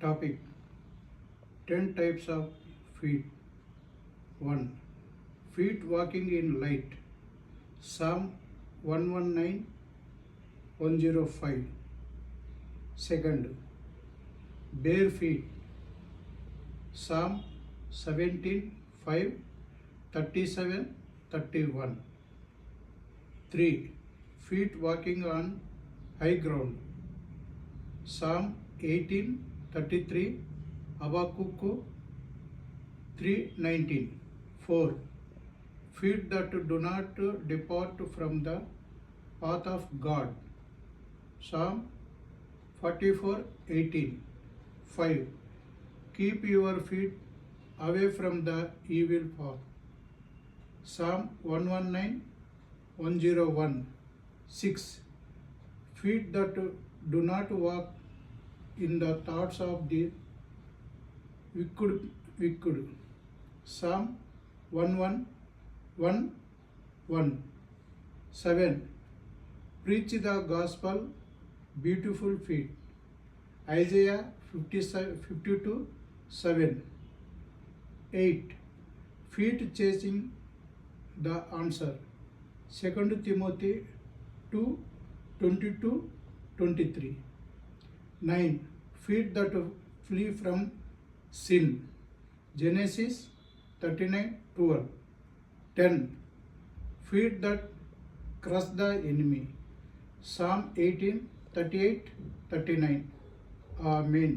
Topic: 10 types of feet. 1. Feet walking in light. Psalm 119:105. Second, bare feet. Psalm 17:5-37-31. 3. Feet walking on high ground. Psalm 18:33, Habakkuk 3:19. 4. Feet that do not depart from the path of God. Psalm 44:18. 5. Keep your feet away from the evil path. Psalm 119:101. 6. Feet that do not walk in the thoughts of the wicked. Psalm 111:1. 7. Preach the gospel, beautiful feet. Isaiah 52:7. 8. Feet chasing the answer. 2 Timothy 2:22-23. 9. Feet that flee from sin. Genesis 39:12. 10. Feet that crush the enemy. Psalm 18:38-39. Amen.